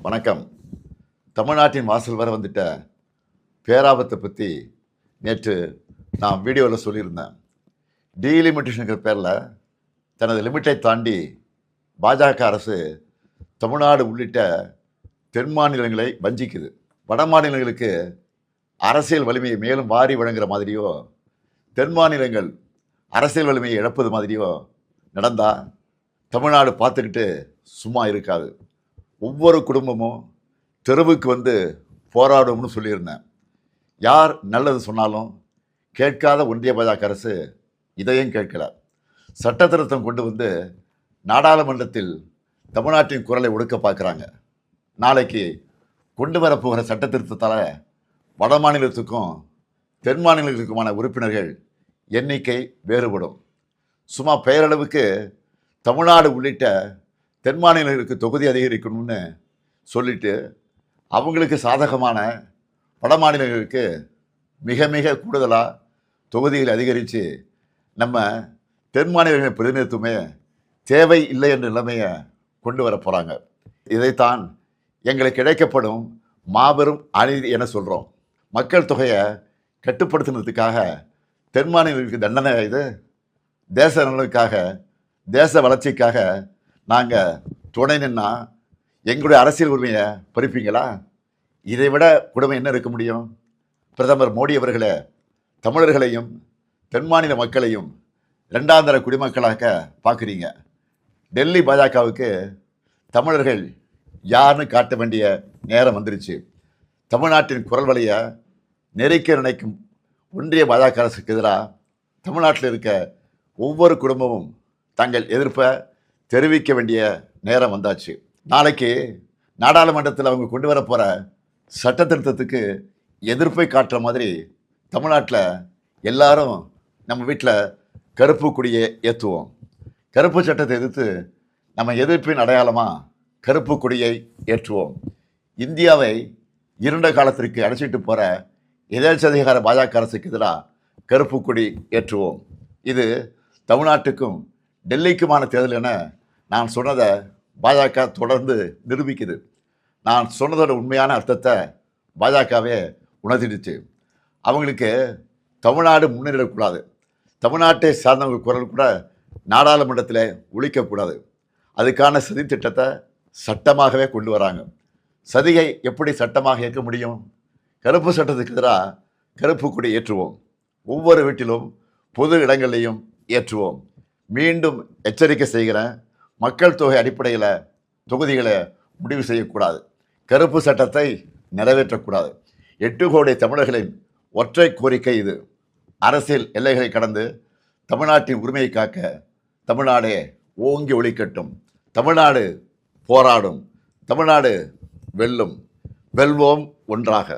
வணக்கம். தமிழ்நாட்டின் வாசல் வர வந்துட்ட பேராபத்தை பற்றி நேற்று நான் வீடியோவில் சொல்லியிருந்தேன். டீலிமிட்டேஷனுங்கிற பேரில் தனது லிமிட்டை தாண்டி பாஜக அரசு தமிழ்நாடு உள்ளிட்ட தென் மாநிலங்களை வஞ்சிக்குது. வட மாநிலங்களுக்கு அரசியல் வலிமையை மேலும் வாரி வழங்குகிற மாதிரியோ, தென் மாநிலங்கள் அரசியல் வலிமையை இழப்பது மாதிரியோ நடந்தால் தமிழ்நாடு பார்த்துக்கிட்டு சும்மா இருக்காது. ஒவ்வொரு குடும்பமும் தெருவுக்கு வந்து போராடும்னு சொல்லியிருந்தேன். யார் நல்லது சொன்னாலும் கேட்காத ஒன்றிய பாஜக அரசு இதையும் கேட்கல. சட்ட திருத்தம் கொண்டு வந்து நாடாளுமன்றத்தில் தமிழ்நாட்டின் குரலை ஒடுக்க பார்க்குறாங்க. நாளைக்கு கொண்டு வரப்போகிற சட்ட திருத்தத்தால் வட மாநிலத்துக்கும் தென் மாநிலங்களுக்குமான உறுப்பினர்கள் எண்ணிக்கை வேறுபடும். சும்மா பெயரளவுக்கு தமிழ்நாடு உள்ளிட்ட தென் மாநிலங்களுக்கு தொகுதி அதிகரிக்கணும்னு சொல்லிட்டு அவங்களுக்கு சாதகமான வட மாநிலங்களுக்கு மிக மிக கூடுதலாக தொகுதிகளை அதிகரித்து நம்ம தென் மாநிலங்களின் பிரதிநிதித்துவமே தேவை இல்லை என்ற நிலைமையை கொண்டு வர போகிறாங்க. இதைத்தான் எங்களுக்கு கிடைக்கப்படும் மாபெரும் அநீதி என சொல்கிறோம். மக்கள் தொகையை கட்டுப்படுத்துனதுக்காக தென் மாநிலங்களுக்கு தண்டனை இது. தேச நலனுக்காக, தேச வளர்ச்சிக்காக நாங்கள் துணை நின்னா எங்களுடைய அரசியல் உரிமையை பறிப்பீங்களா? இதை விட கொடுமை என்ன இருக்க முடியும்? பிரதமர் மோடி அவர்களே, தமிழர்களையும் தென் மாநில மக்களையும் இரண்டாந்தர குடிமக்களாக பார்க்குறீங்க. டெல்லி பாஜகவுக்கு தமிழர்கள் யாருன்னு காட்ட வேண்டிய நேரம் வந்துருச்சு. தமிழ்நாட்டின் குரல் வலையை நெருக்க நினைக்கும் ஒன்றிய பாஜக அரசுக்கு எதிராக தமிழ்நாட்டில் இருக்க ஒவ்வொரு குடும்பமும் தங்கள் எதிர்ப்பை தெரிவிக்க வேண்டிய நேரம் வந்தாச்சு. நாளைக்கு நாடாளுமன்றத்தில் அவங்க கொண்டு வர போகிற சட்ட திருத்தத்துக்கு எதிர்ப்பை காட்டுற மாதிரி தமிழ்நாட்டில் எல்லாரும் நம்ம வீட்டில் கருப்பு கொடியை ஏற்றுவோம். கருப்பு சட்டத்தை எதிர்த்து நம்ம எதிர்ப்பின் அடையாளமாக கருப்பு கொடியை ஏற்றுவோம். இந்தியாவை இருண்ட காலத்திற்கு அழைச்சிட்டு போகிற எதேச்சதிகார பாஜக அரசுக்கு எதிராக கருப்பு கொடி ஏற்றுவோம். இது தமிழ்நாட்டுக்கும் டெல்லிக்குமான தேர்தல் என நான் சொன்னதை பாஜக தொடர்ந்து நிரூபிக்குது. நான் சொன்னதோட உண்மையான அர்த்தத்தை பாஜகவே உணர்த்திடுச்சு. அவங்களுக்கு தமிழ்நாடு முன்னேறக்கூடாது, தமிழ்நாட்டை சார்ந்தவங்க குரல் கூட நாடாளுமன்றத்தில் ஒழிக்கக்கூடாது. அதுக்கான சதி திட்டத்தை சட்டமாகவே கொண்டு வராங்க. சதியை எப்படி சட்டமாக ஏற்க முடியும்? கருப்பு சட்டத்துக்கு எதிராக கருப்பு கொடி ஏற்றுவோம். ஒவ்வொரு வீட்டிலும் பொது இடங்களையும் ஏற்றுவோம். மீண்டும் எச்சரிக்கை செய்கிறேன், மக்கள் தொகை அடிப்படையில் தொகுதிகளை முடிவு செய்யக்கூடாது. கருப்பு சட்டத்தை நிறைவேற்றக்கூடாது. 8 கோடி தமிழர்களின் ஒற்றை கோரிக்கை இது. அரசியல் எல்லைகளை கடந்து தமிழ்நாட்டின் உரிமையை காக்க தமிழ்நாடே ஓங்கி ஒலிக்கட்டும். தமிழ்நாடு போராடும், தமிழ்நாடு வெல்லும். வெல்வோம் ஒன்றாக.